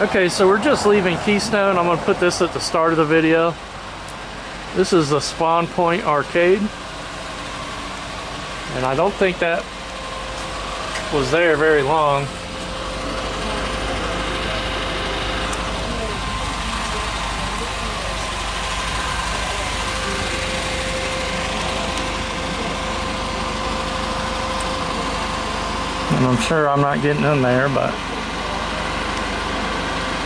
Okay, so we're just leaving Keystone. I'm going to put this at the start of the video. This is the Spawn Point Arcade. And I don't think that was there very long. And I'm sure I'm not getting in there, but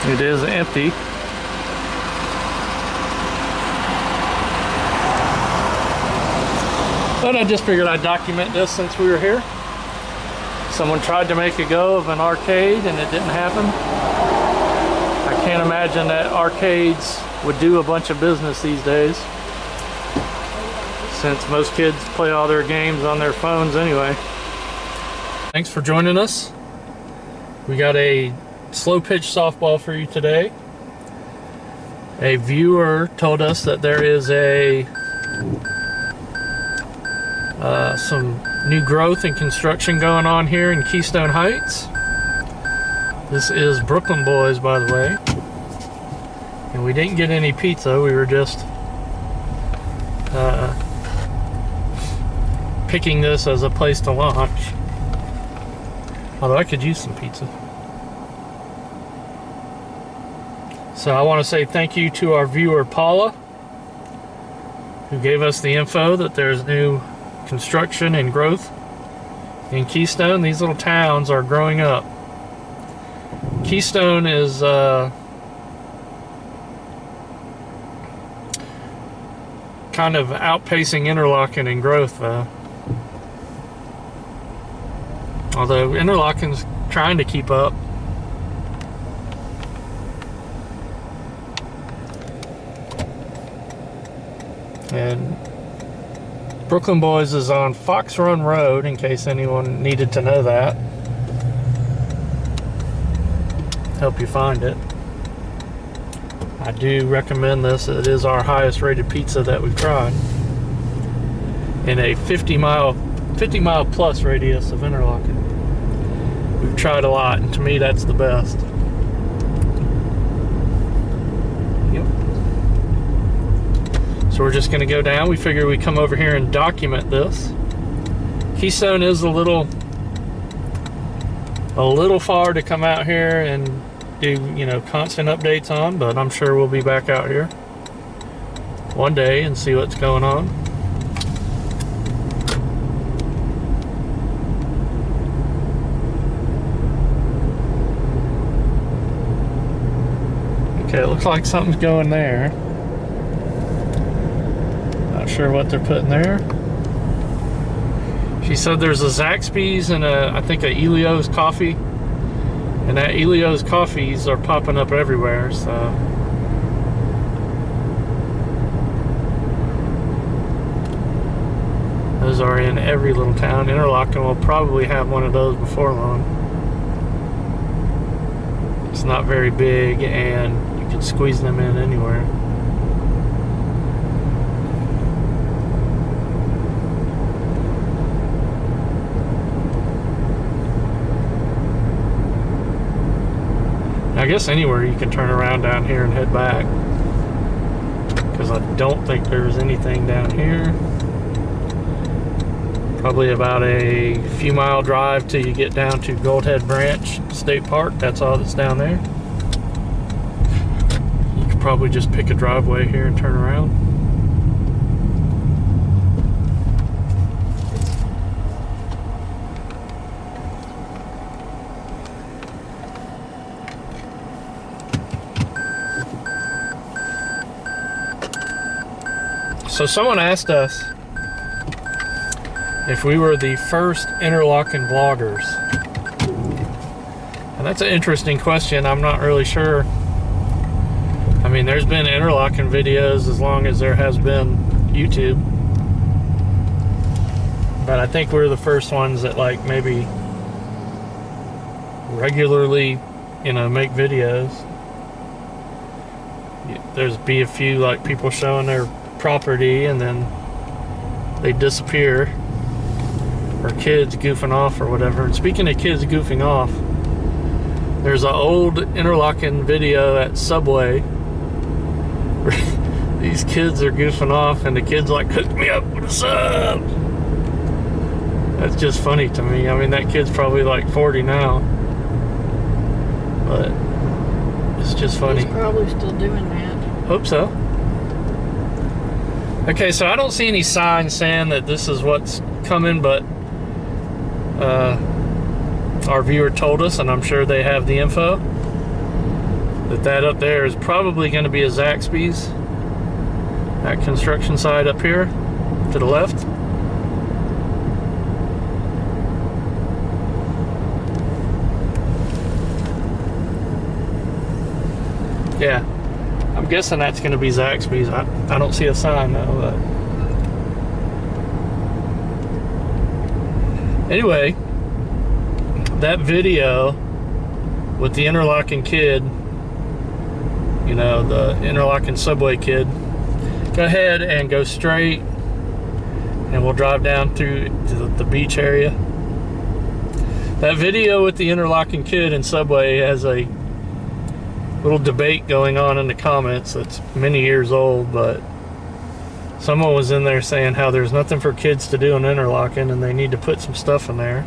it is empty. But I just figured I'd document this since we were here. Someone tried to make a go of an arcade and it didn't happen. I can't imagine that arcades would do a bunch of business these days, since most kids play all their games on their phones anyway. Thanks for joining us. We got a slow pitch softball for you today. A viewer told us that there is some new growth and construction going on here in Keystone Heights. This is Brooklyn Boys, by the way. And we didn't get any pizza. We were just picking this as a place to launch. Although I could use some pizza. So I want to say thank you to our viewer Paula, who gave us the info that there's new construction and growth in Keystone. These little towns are growing up. Keystone is kind of outpacing Interlocking in growth, though. Although Interlocking's trying to keep up. And Brooklyn Boys is on Fox Run Road, in case anyone needed to know that. Help you find it. I do recommend this. It is our highest rated pizza that we've tried in a 50 mile plus radius of Interlocking. We've tried a lot, and to me that's the best. Yep. So we're just going to go down. We figure we come over here and document this. Keystone is a little far to come out here and do, you know, constant updates on, but I'm sure we'll be back out here one day and see what's going on. Okay, it looks like something's going there. Not sure what they're putting there. She said there's a Zaxby's and I think a Elio's coffee. And that Elio's coffees are popping up everywhere, so. Those are in every little town. Interlocking will probably have one of those before long. It's not very big and you can squeeze them in anywhere. I guess anywhere you can turn around down here and head back, because I don't think there's anything down here. Probably about a few mile drive till you get down to Goldhead Branch State Park. That's all that's down there. You could probably just pick a driveway here and turn around. So someone asked us if we were the first Interlocking vloggers. And that's an interesting question. I'm not really sure. I mean, there's been Interlocking videos as long as there has been YouTube. But I think we're the first ones that, like, maybe regularly, you know, make videos. There's be a few, like, people showing their property and then they disappear, or kids goofing off or whatever. And speaking of kids goofing off, There's an old Interlocking video at Subway where these kids are goofing off and the kid's like, hook me up with a sub. That's just funny to me. I mean, that kid's probably like 40 now, but it's just funny. He's probably still doing that. Hope so. Okay, so I don't see any signs saying that this is what's coming, but our viewer told us, and I'm sure they have the info, that up there is probably going to be a Zaxby's. That construction site up here to the left. Yeah, I'm guessing that's going to be Zaxby's. I don't see a sign though. But anyway, that video with the Interlocking Kid, you know, the Interlocking Subway Kid, go ahead and go straight, and we'll drive down through to the beach area. That video with the Interlocking Kid and Subway has a little debate going on in the comments that's many years old, but someone was in there saying how there's nothing for kids to do in Interlocking and they need to put some stuff in there.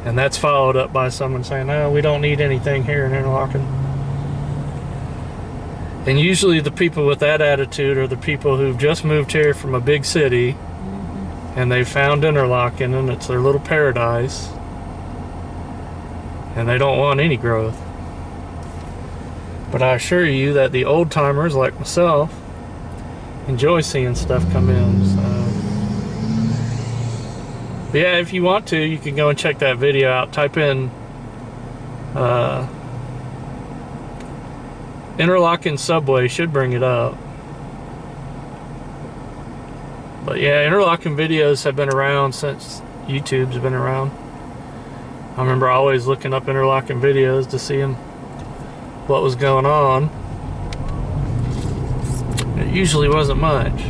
And that's followed up by someone saying, no, we don't need anything here in Interlocking. And usually the people with that attitude are the people who've just moved here from a big city, and they found Interlocking and it's their little paradise, and they don't want any growth. But I assure you that the old timers like myself enjoy seeing stuff come in. So, but yeah, if you want to, you can go and check that video out. Type in Interlocking Subway, should bring it up. But yeah, Interlocking videos have been around since YouTube's been around. I remember always looking up Interlocking videos to see what was going on. It usually wasn't much.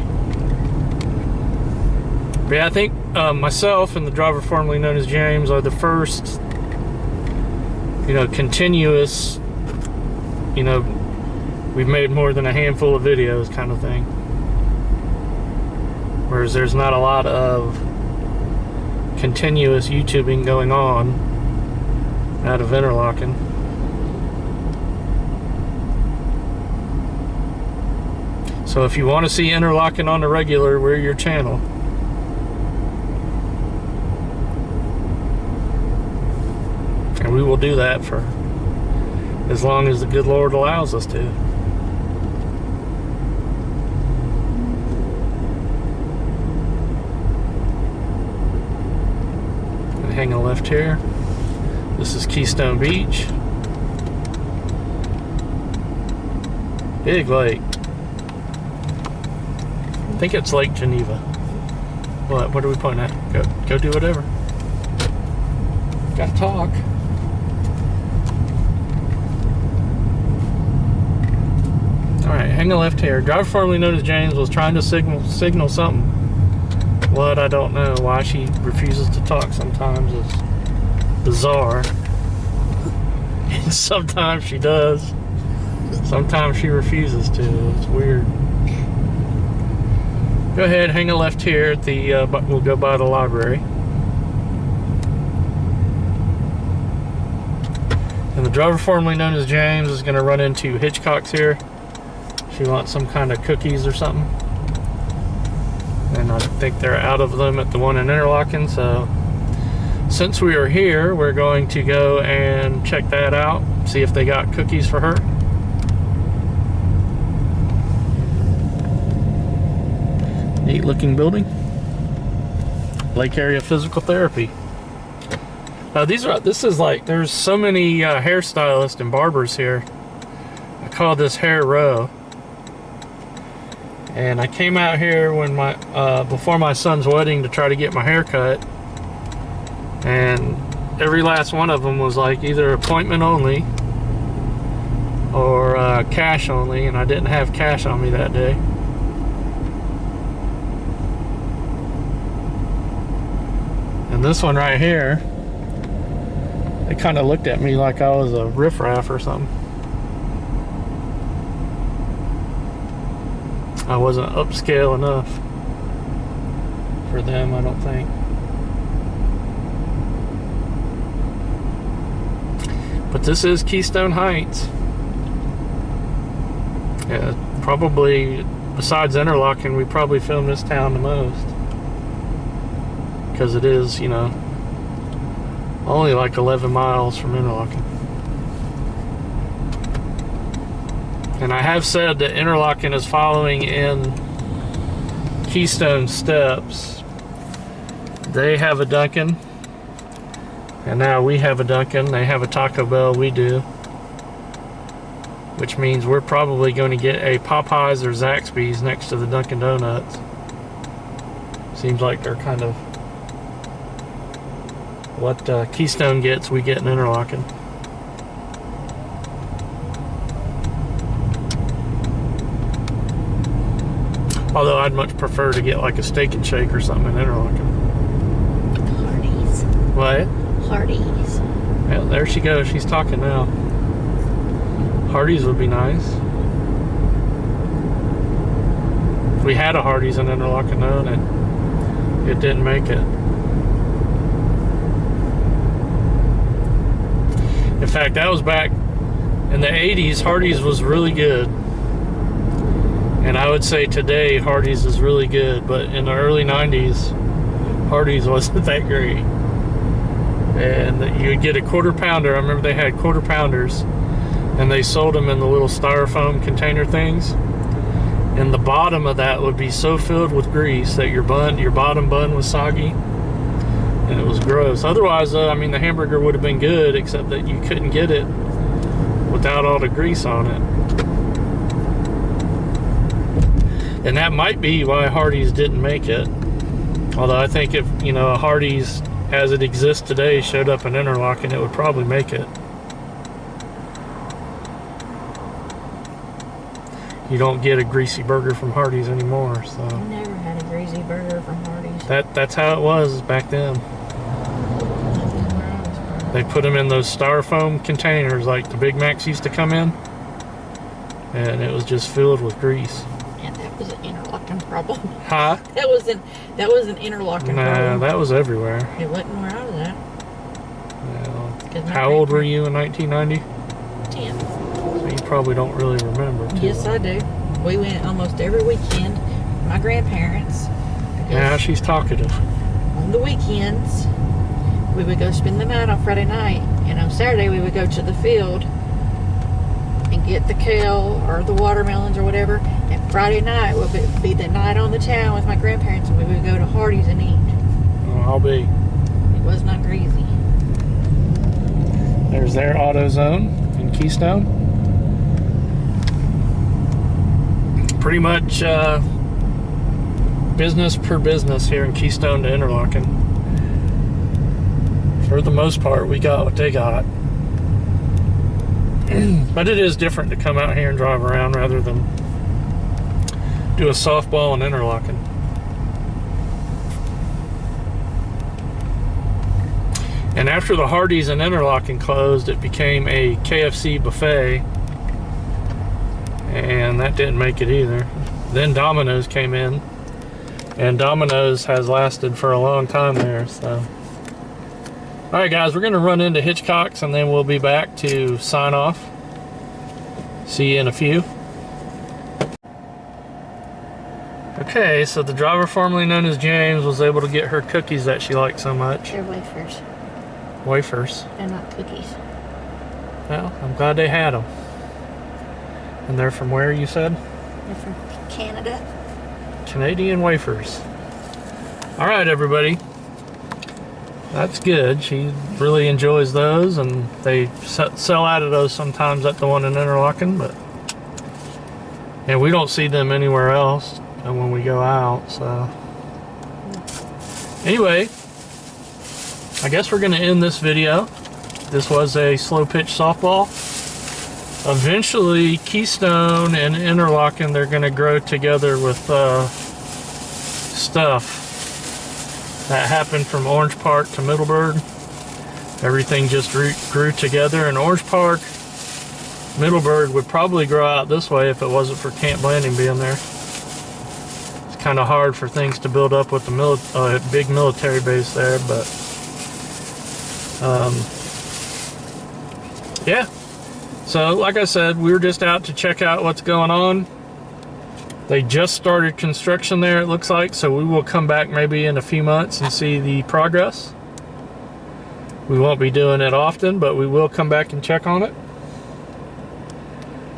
But yeah, I think myself and the driver formerly known as James are the first, you know, continuous, you know, we've made more than a handful of videos kind of thing. Whereas there's not a lot of continuous YouTubing going on out of Interlocking. So if you want to see Interlocking on the regular, we're your channel. And we will do that for as long as the good Lord allows us to. And hang a left here. This is Keystone Beach. Big lake. I think it's Lake Geneva. What are we pointing at? Go do whatever. Gotta talk. Alright, hang a left here. Driver formerly known as James was trying to signal something. What, I don't know. Why she refuses to talk sometimes is bizarre. And sometimes she does. Sometimes she refuses to. It's weird. Go ahead, hang a left here at the, we'll go by the library. And the driver formerly known as James is going to run into Hitchcock's here. She wants some kind of cookies or something. And I think they're out of them at the one in Interlocking, so since we are here, we're going to go and check that out, see if they got cookies for her. Neat looking building. Lake Area Physical Therapy. This is like, there's so many hairstylists and barbers here. I call this Hair Row. And I came out here when before my son's wedding to try to get my hair cut. And every last one of them was like either appointment only or cash only, and I didn't have cash on me that day. And this one right here, They kind of looked at me like I was a riffraff or something. I wasn't upscale enough for them, I don't think. But this is Keystone Heights. Yeah, probably, besides Interlocking, we probably filmed this town the most. Because it is, you know, only like 11 miles from Interlocking. And I have said that Interlocking is following in Keystone steps. They have a Dunkin', and now we have a Dunkin'. They have a Taco Bell, we do. Which means we're probably going to get a Popeyes or Zaxby's next to the Dunkin' Donuts. Seems like they're kind of what Keystone gets, we get in Interlocking. Although I'd much prefer to get like a Steak and Shake or something in Interlocking. Hardies. What? Hardies. Yeah, there she goes. She's talking now. Hardies would be nice. We had a Hardies in Interlocking though, and it didn't make it. In fact, that was back in the 80s. Hardies was really good. And I would say today Hardee's is really good, but in the early 90s Hardee's wasn't that great. And you would get a quarter pounder. I remember they had quarter pounders, and they sold them in the little styrofoam container things, and the bottom of that would be so filled with grease that your bottom bun was soggy, and it was gross. Otherwise, I mean, the hamburger would have been good, except that you couldn't get it without all the grease on it. And that might be why Hardee's didn't make it. Although I think if, you know, a Hardee's as it exists today showed up in Interlocking, it would probably make it. You don't get a greasy burger from Hardee's anymore, so. I never had a greasy burger from Hardee's. That's how it was back then. They put them in those styrofoam containers like the Big Macs used to come in, and it was just filled with grease. And that was an Interlocking problem. Huh? That was an Interlocking problem. Nah, that was everywhere. It wasn't where I was at. Well, how old were you in 1990? 10. So you probably don't really remember. Yes, I do. We went almost every weekend. My grandparents. Yeah, she's talkative. On the weekends, we would go spend the night on Friday night, and on Saturday we would go to the field and get the kale or the watermelons or whatever. And Friday night would be the night on the town with my grandparents, and we would go to Hardee's and eat. Oh, I'll be. It was not greasy. There's their AutoZone in Keystone. Pretty much business per business here in Keystone to Interlocking. For the most part, we got what they got. But it is different to come out here and drive around rather than do a softball and Interlocking. And after the Hardee's and Interlocking closed, it became a KFC buffet, and that didn't make it either. Then Domino's came in, and Domino's has lasted for a long time there. So, all right, guys, we're going to run into Hitchcock's, and then we'll be back to sign off. See you in a few. Okay, so the driver formerly known as James was able to get her cookies that she liked so much. They're wafers. Wafers. They're not cookies. Well, I'm glad they had them. And they're from where, you said? They're from Canada. Canadian wafers. All right, everybody. That's good. She really enjoys those, and they sell out of those sometimes at the one in Interlocking, but and we don't see them anywhere else when we go out. So anyway, I guess we're going to end this video. This was a slow pitch softball. Eventually, Keystone and Interlocking, they're going to grow together with stuff that happened from Orange Park to Middleburg. Everything just grew together in Orange Park. Middleburg would probably grow out this way if it wasn't for Camp Blanding being there. It's kind of hard for things to build up with the big military base there, but yeah. So like I said, we were just out to check out what's going on. They just started construction there, it looks like, so we will come back maybe in a few months and see the progress. We won't be doing it often, but we will come back and check on it.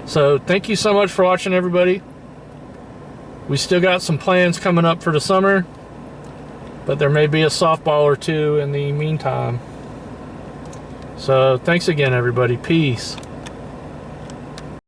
So thank you so much for watching, everybody. We still got some plans coming up for the summer, but there may be a softball or two in the meantime. So thanks again, everybody. Peace.